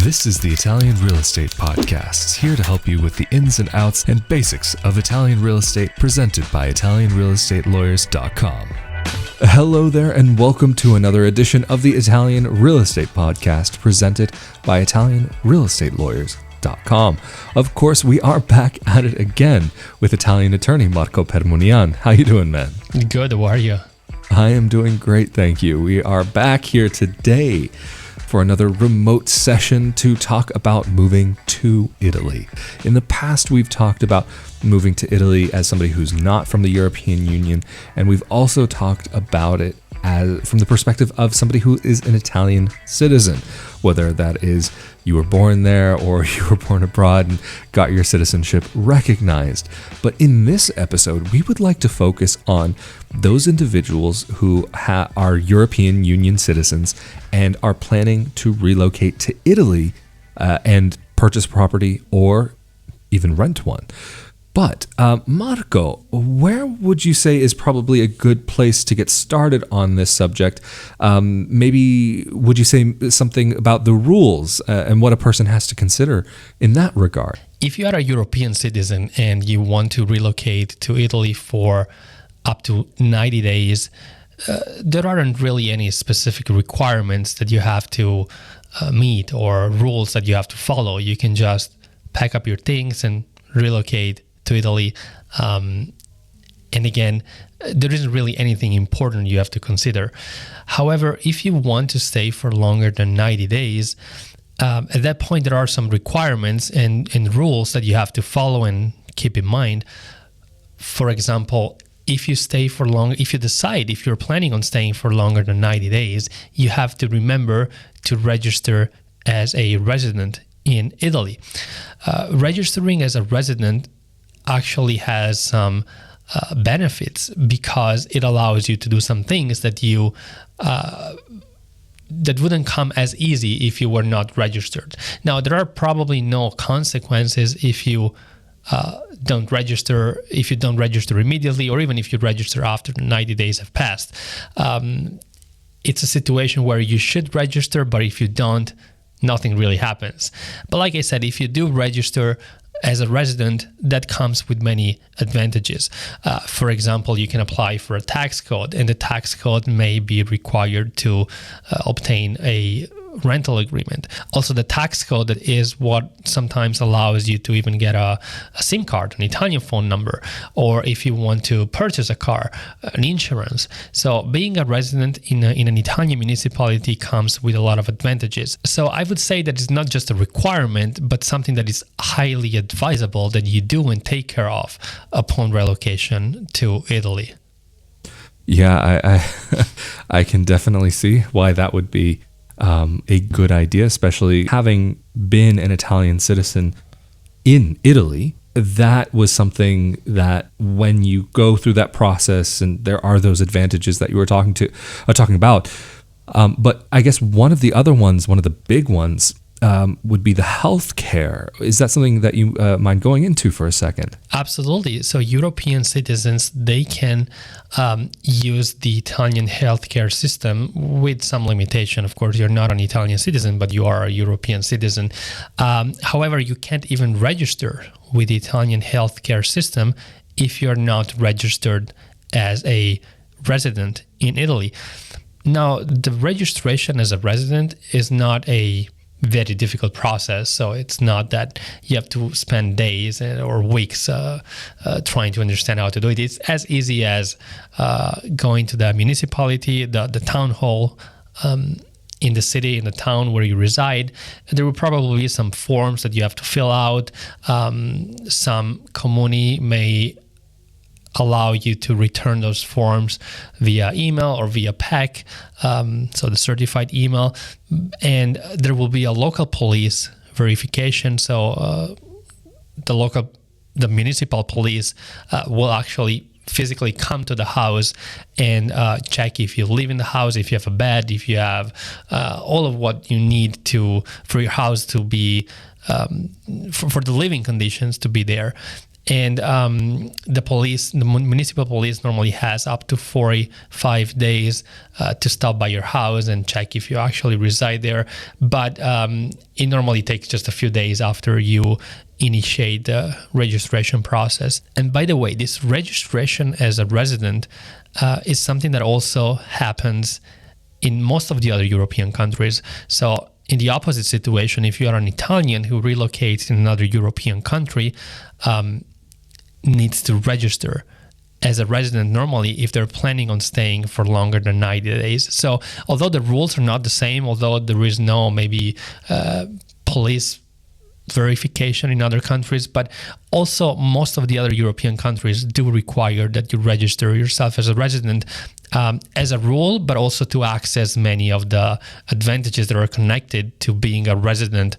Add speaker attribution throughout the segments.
Speaker 1: This is the Italian Real Estate Podcast, here to help you with the ins and outs and basics of Italian real estate, presented by ItalianRealEstateLawyers.com. Hello there, and welcome to another edition of the Italian Real Estate Podcast, presented by ItalianRealEstateLawyers.com. Of course, we are back at it again with Italian attorney Marco Permunian. How you doing, man?
Speaker 2: Good, how are you?
Speaker 1: I am doing great, thank you. We are back here today for another remote session to talk about moving to Italy. In the past, we've talked about moving to Italy as somebody who's not from the European Union, and we've also talked about it as from the perspective of somebody who is an Italian citizen, whether that is you were born there or you were born abroad and got your citizenship recognized. But in this episode, we would like to focus on those individuals who are European Union citizens and are planning to relocate to Italy and purchase property or even rent one. But Marco, where would you say is probably a good place to get started on this subject? Maybe would you say something about the rules and what a person has to consider in that regard?
Speaker 2: If you are a European citizen and you want to relocate to Italy for up to 90 days, there aren't really any specific requirements that you have to meet or rules that you have to follow. You can just pack up your things and relocate to Italy. And again, there isn't really anything important you have to consider. However, if you want to stay for longer than 90 days, at that point, there are some requirements and rules that you have to follow and keep in mind. For example, if you decide if you're planning on staying for longer than 90 days, you have to remember to register as a resident in Italy. Registering as a resident actually has some benefits because it allows you to do some things that you that wouldn't come as easy if you were not registered. Now, there are probably no consequences if you don't register immediately, or even if you register after the 90 days have passed. It's a situation where you should register, but if you don't, nothing really happens. But like I said, if you do register as a resident, that comes with many advantages. For example, you can apply for a tax code, and the tax code may be required to obtain a rental agreement. Also, the tax code is what sometimes allows you to even get a SIM card, an Italian phone number, or if you want to purchase a car, an insurance. So being a resident in an Italian municipality comes with a lot of advantages. So I would say that it's not just a requirement, but something that is highly advisable that you do and take care of upon relocation to Italy.
Speaker 1: Yeah, I can definitely see why that would be a good idea, especially having been an Italian citizen in Italy. That was something that when you go through that process, and there are those advantages that you were talking about. But I guess one of the big ones would be the healthcare. Is that something that you mind going into for a second?
Speaker 2: Absolutely. So European citizens, they can use the Italian healthcare system with some limitation. Of course, you're not an Italian citizen, but you are a European citizen. However, you can't even register with the Italian healthcare system if you're not registered as a resident in Italy. Now, the registration as a resident is not a very difficult process, so it's not that you have to spend days or weeks trying to understand how to do it. It's as easy as going to the municipality, the town hall in the city, in the town where you reside. There will probably be some forms that you have to fill out. Some comuni may allow you to return those forms via email or via PEC, so the certified email, and there will be a local police verification. So the municipal police will actually physically come to the house and check if you live in the house, if you have a bed, if you have all of what you need for your house to be for the living conditions to be there. And the municipal police normally has up to 45 days to stop by your house and check if you actually reside there. But it normally takes just a few days after you initiate the registration process. And by the way, this registration as a resident is something that also happens in most of the other European countries. So in the opposite situation, if you are an Italian who relocates in another European country, needs to register as a resident normally if they're planning on staying for longer than 90 days. So although the rules are not the same, although there is no maybe police verification in other countries, but also most of the other European countries do require that you register yourself as a resident as a rule, but also to access many of the advantages that are connected to being a resident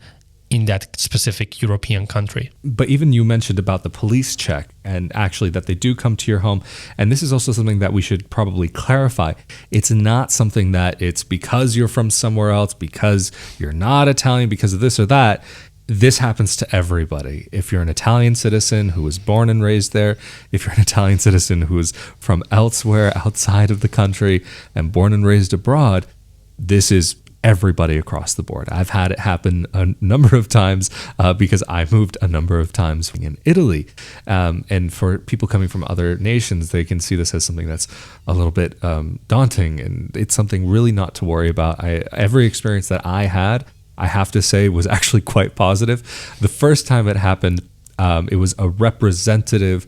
Speaker 2: in that specific European country.
Speaker 1: But even you mentioned about the police check and actually that they do come to your home. And this is also something that we should probably clarify. It's not something that it's because you're from somewhere else, because you're not Italian, because of this or that. This happens to everybody. If you're an Italian citizen who was born and raised there, if you're an Italian citizen who is from elsewhere outside of the country and born and raised abroad, this is everybody across the board. I've had it happen a number of times because I moved a number of times in Italy. And for people coming from other nations, they can see this as something that's a little bit daunting, and it's something really not to worry about. Every experience that I had, I have to say, was actually quite positive. The first time it happened, it was a representative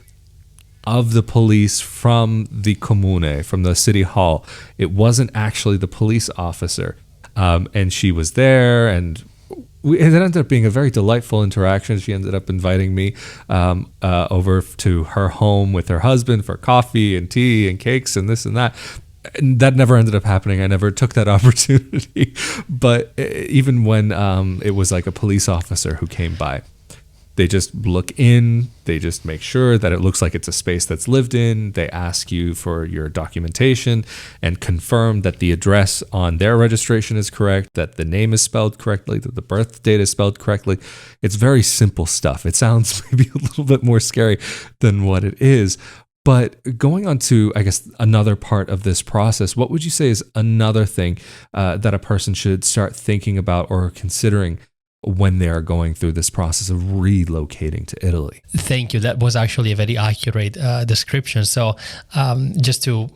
Speaker 1: of the police from the comune, from the city hall. It wasn't actually the police officer. And she was there, and it ended up being a very delightful interaction. She ended up inviting me over to her home with her husband for coffee and tea and cakes and this and that. And that never ended up happening. I never took that opportunity. But even when it was like a police officer who came by, they just look in, they just make sure that it looks like it's a space that's lived in. They ask you for your documentation and confirm that the address on their registration is correct, that the name is spelled correctly, that the birth date is spelled correctly. It's very simple stuff. It sounds maybe a little bit more scary than what it is. But going on to, I guess, another part of this process, what would you say is another thing that a person should start thinking about or considering when they are going through this process of relocating to Italy?
Speaker 2: Thank you. That was actually a very accurate description. So just to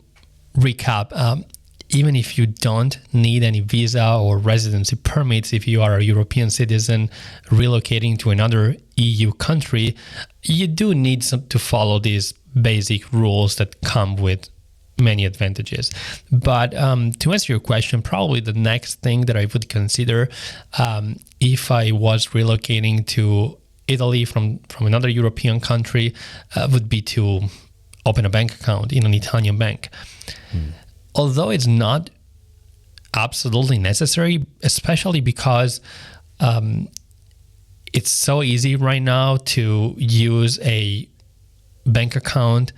Speaker 2: recap, even if you don't need any visa or residency permits, if you are a European citizen relocating to another EU country, you do need to follow these basic rules that come with many advantages. But to answer your question, probably the next thing that I would consider if I was relocating to Italy from another European country would be to open a bank account in an Italian bank. Although it's not absolutely necessary, especially because it's so easy right now to use a bank account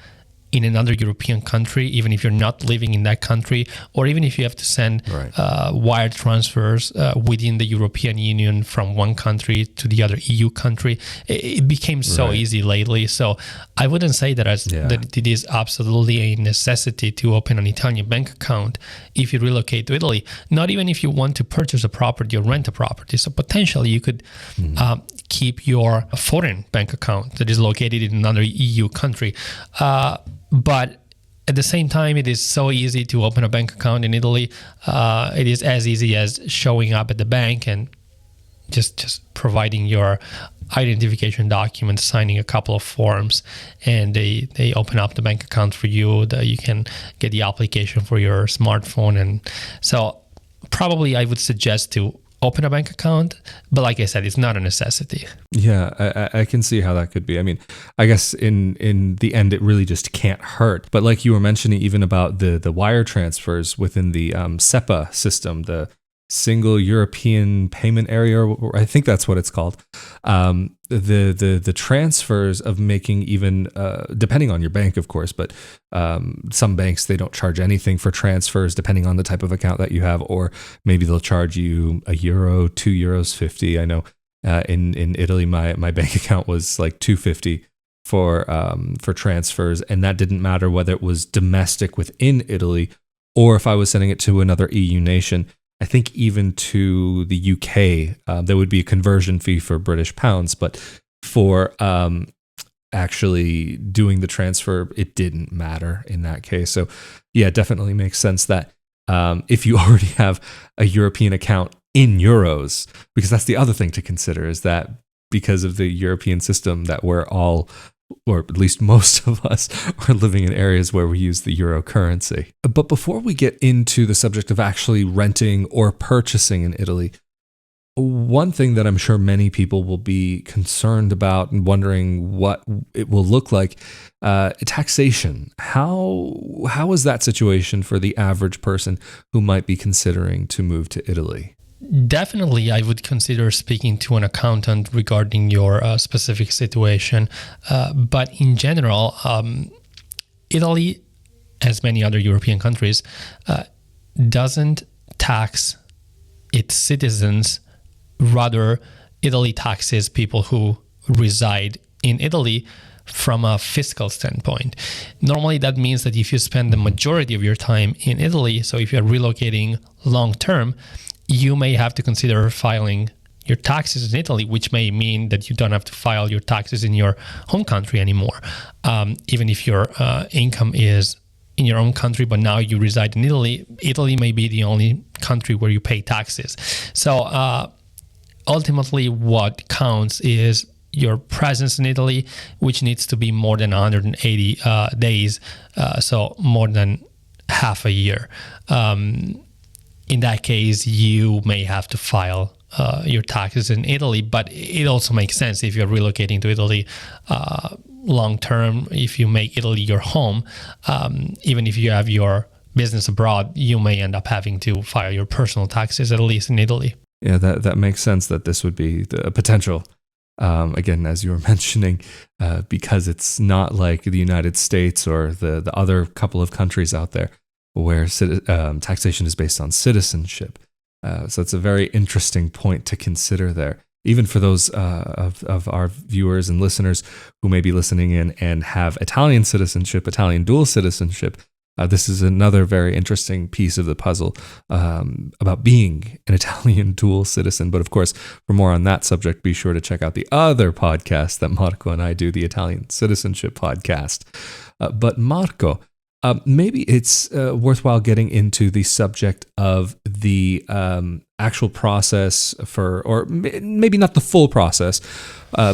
Speaker 2: in another European country, even if you're not living in that country, or even if you have to send wire transfers within the European Union from one country to the other EU country. It became so easy lately. So I wouldn't say that that it is absolutely a necessity to open an Italian bank account if you relocate to Italy, not even if you want to purchase a property or rent a property. So potentially you could keep your foreign bank account that is located in another EU country. But at the same time, it is so easy to open a bank account in Italy. It is as easy as showing up at the bank and just providing your identification documents, signing a couple of forms, and they open up the bank account for you. You can get the application for your smartphone. And so probably I would suggest to open a bank account, but like I said, it's not a necessity.
Speaker 1: Yeah, I can see how that could be. I mean, I guess in the end, it really just can't hurt. But like you were mentioning, even about the wire transfers within the SEPA system, the Single European Payment Area, or I think that's what it's called. The transfers of making even depending on your bank, of course, but some banks, they don't charge anything for transfers depending on the type of account that you have, or maybe they'll charge you €1, €2.50. I know in Italy, my bank account was like $2.50 for transfers, and that didn't matter whether it was domestic within Italy or if I was sending it to another EU nation. I think even to the UK, there would be a conversion fee for British pounds, but for actually doing the transfer, it didn't matter in that case. So yeah, it definitely makes sense that if you already have a European account in euros, because that's the other thing to consider, is that because of the European system that we're all, or at least most of us, are living in areas where we use the euro currency. But before we get into the subject of actually renting or purchasing in Italy, one thing that I'm sure many people will be concerned about and wondering what it will look like, taxation. How is that situation for the average person who might be considering to move to Italy?
Speaker 2: Definitely, I would consider speaking to an accountant regarding your specific situation. But in general, Italy, as many other European countries, doesn't tax its citizens. Rather, Italy taxes people who reside in Italy from a fiscal standpoint. Normally, that means that if you spend the majority of your time in Italy, so if you're relocating long term, you may have to consider filing your taxes in Italy, which may mean that you don't have to file your taxes in your home country anymore. Even if your income is in your own country, but now you reside in Italy, Italy may be the only country where you pay taxes. So ultimately, what counts is your presence in Italy, which needs to be more than 180 days, so more than half a year. In that case, you may have to file your taxes in Italy, but it also makes sense if you're relocating to Italy long term. If you make Italy your home, even if you have your business abroad, you may end up having to file your personal taxes, at least in Italy.
Speaker 1: Yeah, that makes sense that this would be the potential. Again, as you were mentioning, because it's not like the United States or the other couple of countries out there where taxation is based on citizenship. So it's a very interesting point to consider there. Even for those of our viewers and listeners who may be listening in and have Italian citizenship, Italian dual citizenship, this is another very interesting piece of the puzzle about being an Italian dual citizen. But of course, for more on that subject, be sure to check out the other podcast that Marco and I do, the Italian Citizenship Podcast. But Marco, maybe it's worthwhile getting into the subject of the actual process or maybe not the full process,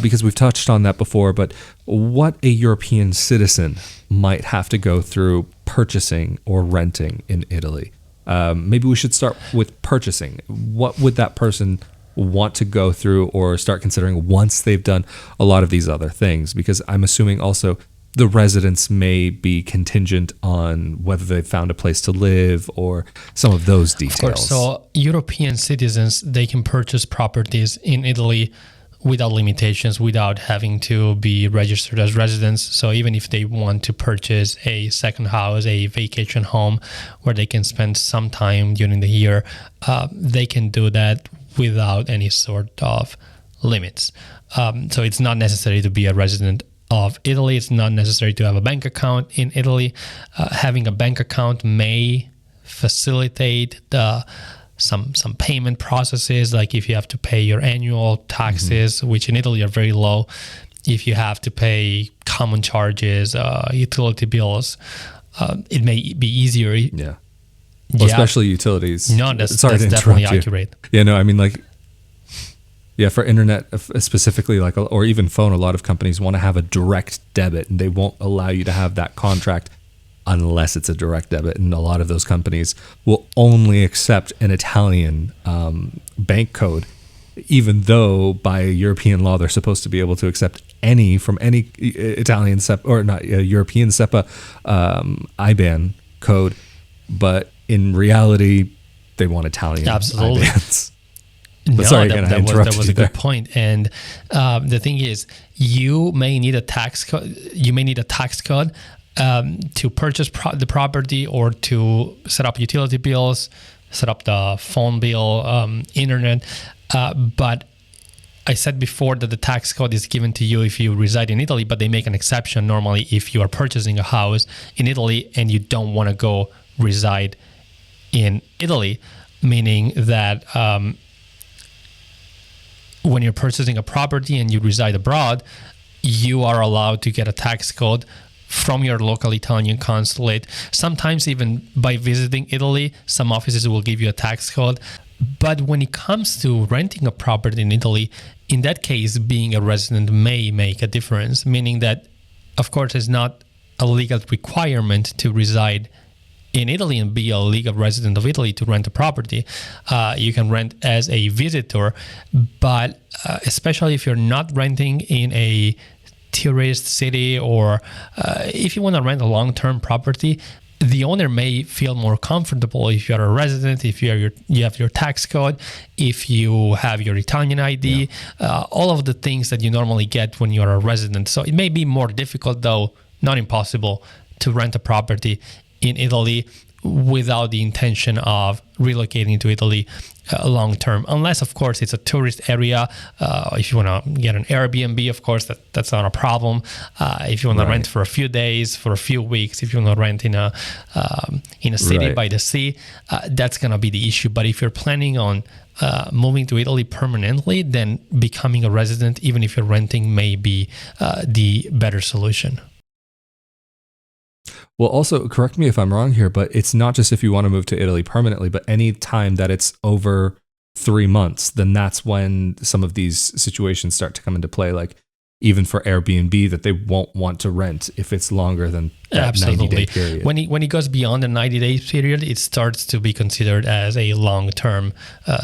Speaker 1: because we've touched on that before, but what a European citizen might have to go through purchasing or renting in Italy. Maybe we should start with purchasing. What would that person want to go through or start considering once they've done a lot of these other things? Because I'm assuming also the residence may be contingent on whether they've found a place to live or some of those details.
Speaker 2: Of course. So European citizens, they can purchase properties in Italy without limitations, without having to be registered as residents. So even if they want to purchase a second house, a vacation home where they can spend some time during the year, they can do that without any sort of limits. So it's not necessary to be a resident of Italy. It's not necessary to have a bank account in Italy. Having a bank account may facilitate some payment processes, like if you have to pay your annual taxes, which in Italy are very low, if you have to pay common charges, utility bills, it may be easier.
Speaker 1: Yeah. Well, especially utilities.
Speaker 2: No, that's definitely accurate.
Speaker 1: Yeah, no, I mean, like, yeah, for internet specifically, like, or even phone, a lot of companies want to have a direct debit, and they won't allow you to have that contract unless it's a direct debit. And a lot of those companies will only accept an Italian bank code, even though by European law they're supposed to be able to accept any from any Italian SEPA, or not European SEPA IBAN code, but in reality they want Italian IBANs.
Speaker 2: But sorry, that was a good point. And the thing is, you may need a tax code. You may need a tax code to purchase the property or to set up utility bills, set up the phone bill, internet. But I said before that the tax code is given to you if you reside in Italy, but they make an exception normally if you are purchasing a house in Italy and you don't want to go reside in Italy, meaning that when you're purchasing a property and you reside abroad, you are allowed to get a tax code from your local Italian consulate. Sometimes even by visiting Italy, some offices will give you a tax code. But when it comes to renting a property in Italy, in that case, being a resident may make a difference, meaning that, of course, it's not a legal requirement to reside in Italy and be a legal resident of Italy to rent a property. You can rent as a visitor, but especially if you're not renting in a tourist city, or if you want to rent a long-term property, the owner may feel more comfortable if you're a resident, if you have your tax code, if you have your Italian ID, all of the things that you normally get when you're a resident. So it may be more difficult, though not impossible, to rent a property in Italy without the intention of relocating to Italy long term, unless of course it's a tourist area. If you want to get an Airbnb, of course that's not a problem. If you want to rent for a few days, for a few weeks, if you want to rent in a city by the sea, that's going to be the issue. But if you're planning on moving to Italy permanently, then becoming a resident, even if you're renting, may be the better solution.
Speaker 1: Well, also, correct me if I'm wrong here, but it's not just if you want to move to Italy permanently, but any time that it's over 3 months, then that's when some of these situations start to come into play, like even for Airbnb, that they won't want to rent if it's longer than that 90-day period.
Speaker 2: When it goes beyond the 90-day period, it starts to be considered as a long-term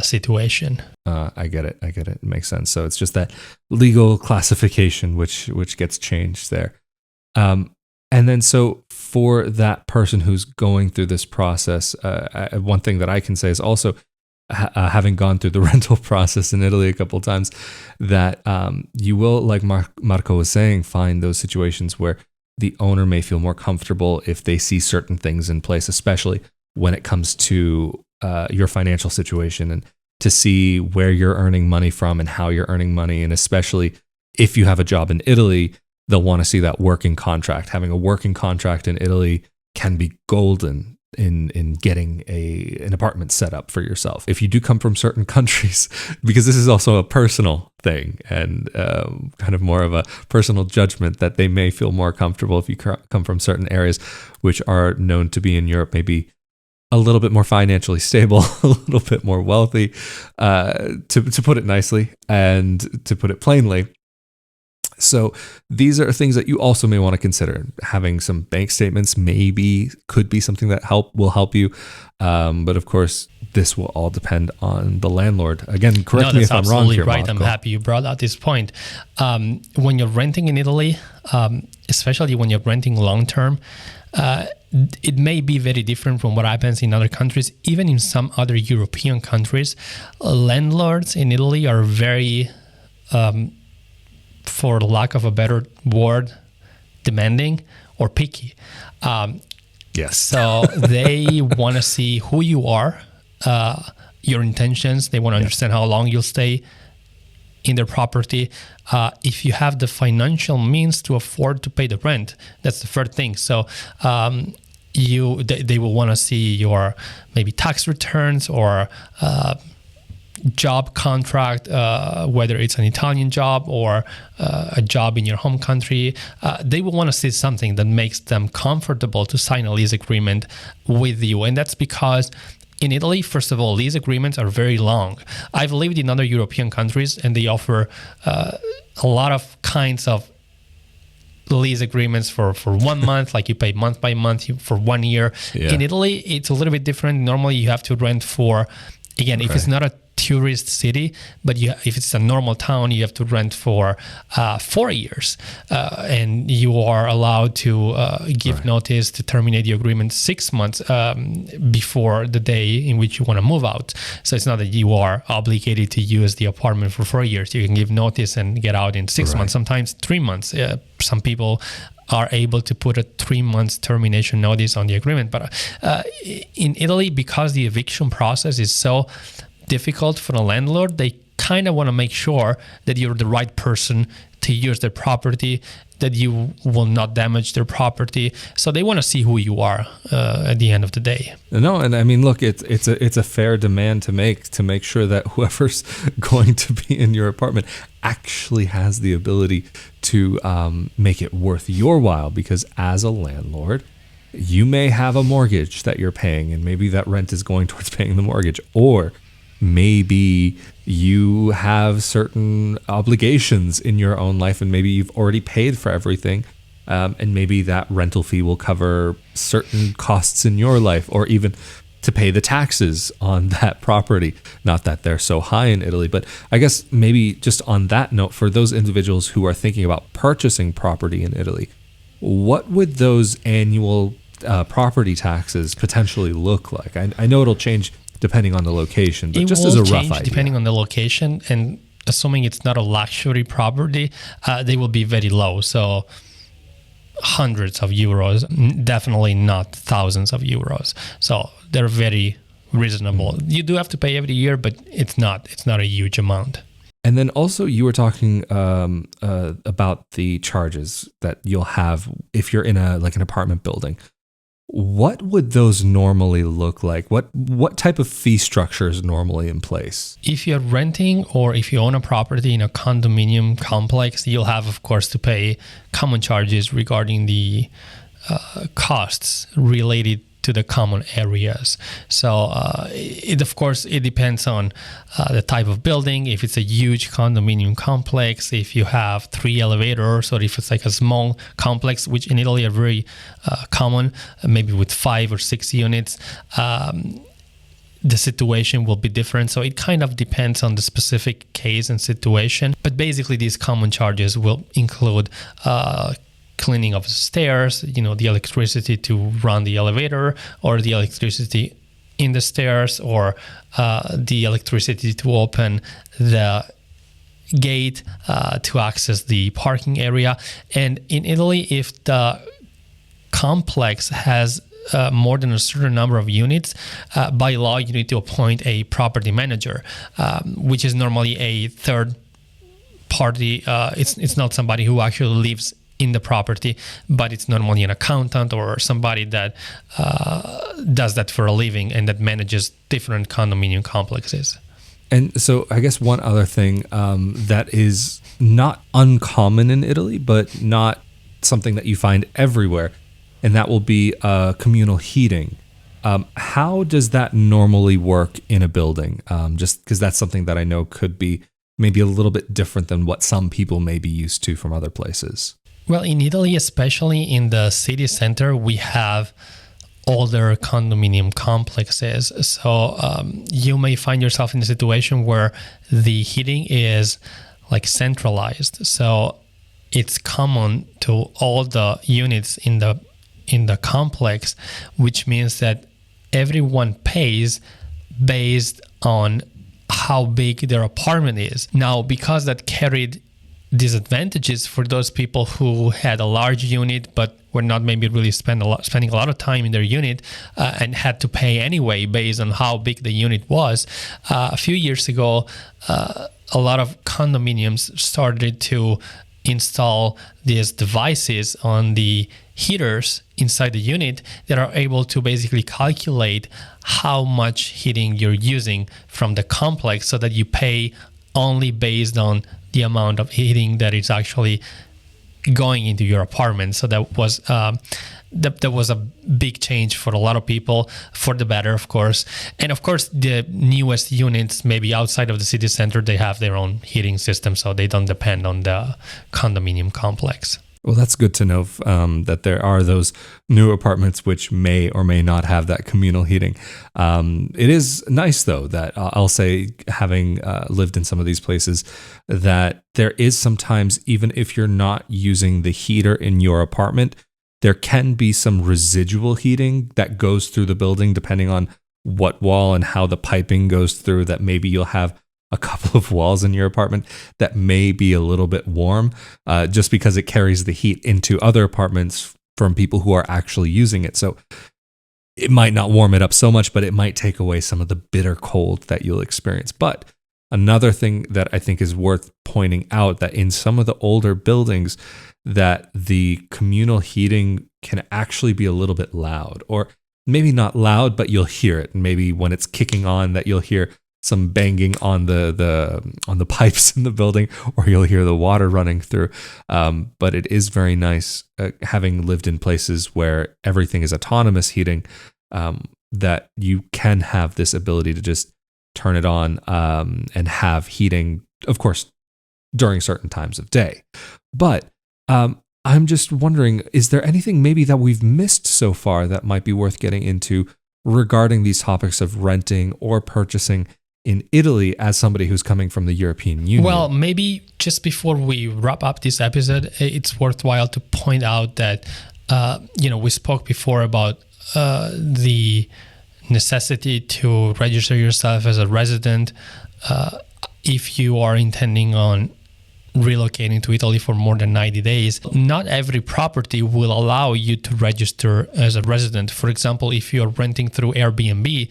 Speaker 2: situation.
Speaker 1: I get it. It makes sense. So it's just that legal classification, which gets changed there. And then so for that person who's going through this process, one thing that I can say is also having gone through the rental process in Italy a couple of times, that you will, like Marco was saying, find those situations where the owner may feel more comfortable if they see certain things in place, especially when it comes to your financial situation, and to see where you're earning money from and how you're earning money. And especially if you have a job in Italy, they'll want to see that working contract. Having a working contract in Italy can be golden in getting an apartment set up for yourself. If you do come from certain countries, because this is also a personal thing and kind of more of a personal judgment, that they may feel more comfortable if you come from certain areas which are known to be in Europe, maybe a little bit more financially stable, a little bit more wealthy, to put it nicely and to put it plainly. So these are things that you also may want to consider. Having some bank statements could be something that will help you. But of course, this will all depend on the landlord. Again, correct me if I'm wrong here,
Speaker 2: right.
Speaker 1: Marco.
Speaker 2: I'm happy you brought out this point. When you're renting in Italy, especially when you're renting long-term, it may be very different from what happens in other countries. Even in some other European countries, landlords in Italy are very... for lack of a better word, demanding or picky.
Speaker 1: Yes.
Speaker 2: So they want to see who you are, your intentions. They want to understand how long you'll stay in their property. If you have the financial means to afford to pay the rent, that's the third thing. So they will want to see your maybe tax returns or job contract, whether it's an Italian job or a job in your home country. They will want to see something that makes them comfortable to sign a lease agreement with you. And that's because in Italy, first of all, lease agreements are very long. I've lived in other European countries and they offer a lot of kinds of lease agreements for 1 month, like you pay month by month for 1 year. Yeah. In Italy, it's a little bit different. Normally you have to rent for, again, if it's not a tourist city, but if it's a normal town, you have to rent for 4 years, and you are allowed to give notice to terminate the agreement 6 months before the day in which you want to move out. So it's not that you are obligated to use the apartment for 4 years. You can give notice and get out in 6 months, sometimes 3 months. Some people are able to put a 3 months termination notice on the agreement. But in Italy, because the eviction process is so difficult for the landlord, they kind of want to make sure that you're the right person to use their property, that you will not damage their property. So they want to see who you are at the end of the day.
Speaker 1: No, and I mean, look, it's a fair demand to make sure that whoever's going to be in your apartment actually has the ability to make it worth your while. Because as a landlord, you may have a mortgage that you're paying, and maybe that rent is going towards paying the mortgage, or maybe you have certain obligations in your own life, and maybe you've already paid for everything, and maybe that rental fee will cover certain costs in your life, or even to pay the taxes on that property. Not that they're so high in Italy, but I guess maybe just on that note, for those individuals who are thinking about purchasing property in Italy, what would those annual property taxes potentially look like? I know it'll change depending on the location, but just as a rough idea.
Speaker 2: Depending on the location, and assuming it's not a luxury property, they will be very low. So hundreds of euros, definitely not thousands of euros. So they're very reasonable. You do have to pay every year, but it's not a huge amount.
Speaker 1: And then also you were talking about the charges that you'll have if you're in an apartment building. What would those normally look like? What type of fee structure is normally in place?
Speaker 2: If you're renting or if you own a property in a condominium complex, you'll have, of course, to pay common charges regarding the costs related to the common areas. So it depends on the type of building. If it's a huge condominium complex, if you have 3 elevators, or if it's like a small complex, which in Italy are very common, maybe with 5 or 6 units, the situation will be different. So it kind of depends on the specific case and situation. But basically, these common charges will include cleaning of the stairs, the electricity to run the elevator, or the electricity in the stairs, or the electricity to open the gate to access the parking area. And in Italy, if the complex has more than a certain number of units, by law, you need to appoint a property manager, which is normally a third party. It's not somebody who actually lives in the property, but it's normally an accountant or somebody that does that for a living and that manages different condominium complexes.
Speaker 1: And so I guess one other thing that is not uncommon in Italy, but not something that you find everywhere, and that will be communal heating. How does that normally work in a building? Just because that's something that I know could be maybe a little bit different than what some people may be used to from other places.
Speaker 2: Well, in Italy, especially in the city center, we have older condominium complexes. So you may find yourself in a situation where the heating is like centralized. So it's common to all the units in the complex, which means that everyone pays based on how big their apartment is. Now, because that carried disadvantages for those people who had a large unit but were not maybe really spending a lot of time in their unit and had to pay anyway based on how big the unit was. A few years ago, a lot of condominiums started to install these devices on the heaters inside the unit that are able to basically calculate how much heating you're using from the complex, so that you pay only based on the amount of heating that is actually going into your apartment. So that was a big change for a lot of people, for the better, of course. And of course, the newest units, maybe outside of the city center, they have their own heating system, so they don't depend on the condominium complex.
Speaker 1: Well, that's good to know that there are those new apartments which may or may not have that communal heating. It is nice, though, that I'll say, having lived in some of these places, that there is sometimes, even if you're not using the heater in your apartment, there can be some residual heating that goes through the building, depending on what wall and how the piping goes through, that maybe you'll have a couple of walls in your apartment that may be a little bit warm, just because it carries the heat into other apartments from people who are actually using it. So it might not warm it up so much, but it might take away some of the bitter cold that you'll experience. But Another thing that I think is worth pointing out, that in some of the older buildings, that the communal heating can actually be a little bit loud, or maybe not loud, but you'll hear it. And maybe when it's kicking on, that you'll hear some banging on the pipes in the building, or you'll hear the water running through. But it is very nice, having lived in places where everything is autonomous heating, that you can have this ability to just turn it on and have heating, of course, during certain times of day. But I'm just wondering, is there anything maybe that we've missed so far that might be worth getting into regarding these topics of renting or purchasing in Italy as somebody who's coming from the European Union?
Speaker 2: Well, maybe just before we wrap up this episode, it's worthwhile to point out that, we spoke before about the necessity to register yourself as a resident if you are intending on relocating to Italy for more than 90 days. Not every property will allow you to register as a resident. For example, if you're renting through Airbnb,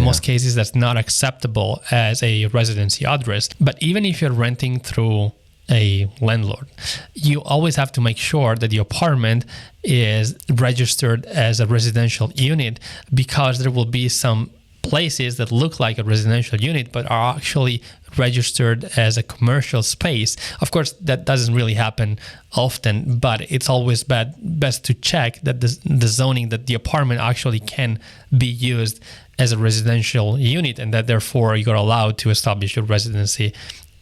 Speaker 2: most cases that's not acceptable as a residency address. But even if you're renting through a landlord, you always have to make sure that the apartment is registered as a residential unit, because there will be some places that look like a residential unit but are actually registered as a commercial space. Of course, that doesn't really happen often, but it's always best to check that the zoning, that the apartment actually can be used as a residential unit, and that therefore you're allowed to establish your residency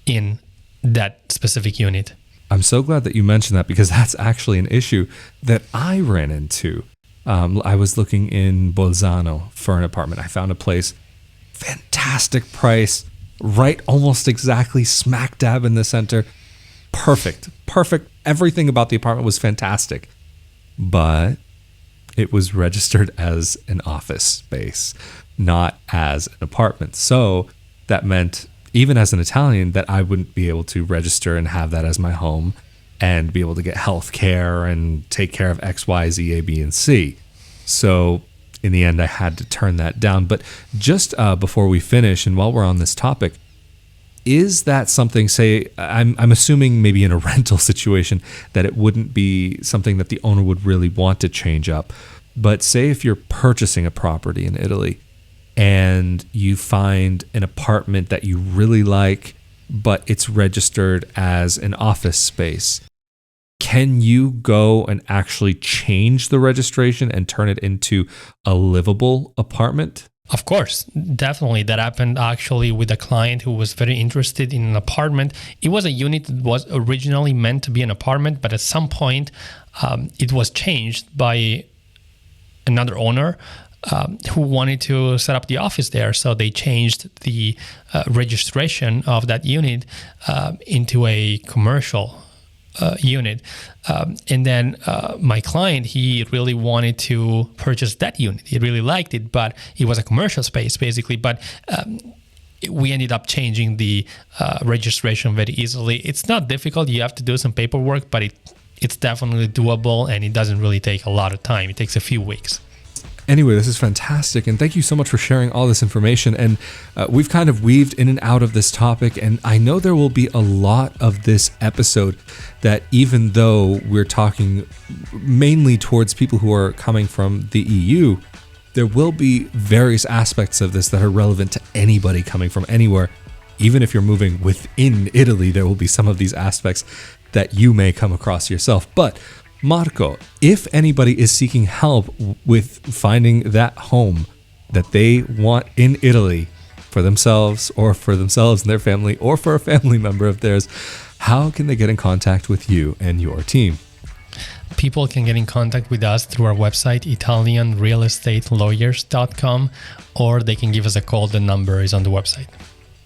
Speaker 2: in that specific unit.
Speaker 1: I'm so glad that you mentioned that, because that's actually an issue that I ran into. I was looking in Bolzano for an apartment. I found a place, fantastic price, right almost exactly smack dab in the center. Perfect. Everything about the apartment was fantastic. But it was registered as an office space, not as an apartment. So that meant, even as an Italian, that I wouldn't be able to register and have that as my home and be able to get health care and take care of X, Y, Z, A, B, and C. So in the end, I had to turn that down. But just before we finish, and while we're on this topic, is that something, say, I'm assuming maybe in a rental situation, that it wouldn't be something that the owner would really want to change up. But say if you're purchasing a property in Italy and you find an apartment that you really like, but it's registered as an office space, can you go and actually change the registration and turn it into a livable apartment?
Speaker 2: Of course, definitely. That happened actually with a client who was very interested in an apartment. It was a unit that was originally meant to be an apartment, but at some point it was changed by another owner who wanted to set up the office there. So they changed the registration of that unit into a commercial unit. And then my client, he really wanted to purchase that unit. He really liked it, but it was a commercial space basically. But we ended up changing the registration very easily. It's not difficult. You have to do some paperwork, but it's definitely doable, and it doesn't really take a lot of time. It takes a few weeks.
Speaker 1: Anyway, this is fantastic, and thank you so much for sharing all this information. And we've kind of weaved in and out of this topic, and I know there will be a lot of this episode that, even though we're talking mainly towards people who are coming from the EU, there will be various aspects of this that are relevant to anybody coming from anywhere. Even if you're moving within Italy, there will be some of these aspects that you may come across yourself. But Marco, if anybody is seeking help with finding that home that they want in Italy for themselves and their family, or for a family member of theirs, how can they get in contact with you and your team?
Speaker 2: People can get in contact with us through our website, italianrealestatelawyers.com, or they can give us a call. The number is on the website.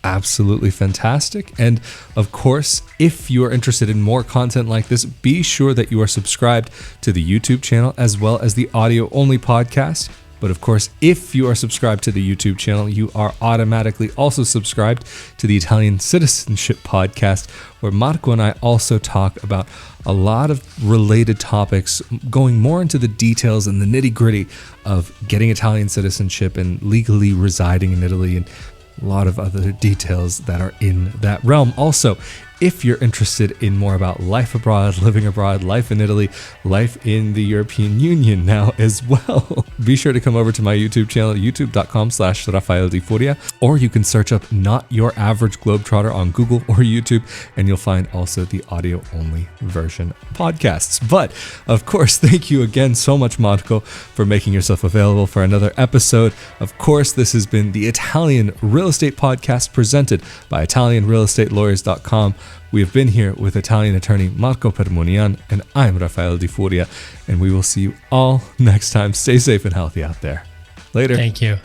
Speaker 1: Absolutely fantastic. And of course, if you are interested in more content like this, be sure that you are subscribed to the YouTube channel as well as the audio only podcast. But of course, if you are subscribed to the YouTube channel, you are automatically also subscribed to the Italian Citizenship Podcast, where Marco and I also talk about a lot of related topics, going more into the details and the nitty-gritty of getting Italian citizenship and legally residing in Italy, and a lot of other details that are in that realm. Also, if you're interested in more about life abroad, living abroad, life in Italy, life in the European Union now as well, be sure to come over to my YouTube channel, youtube.com/Rafael Di Furia, or you can search up Not Your Average Globetrotter on Google or YouTube, and you'll find also the audio-only version podcasts. But, of course, thank you again so much, Marco, for making yourself available for another episode. Of course, this has been the Italian Real Estate Podcast presented by ItalianRealEstateLawyers.com. We have been here with Italian attorney Marco Permunian, and I'm Rafael Di Furia, and we will see you all next time. Stay safe and healthy out there. Later.
Speaker 2: Thank you.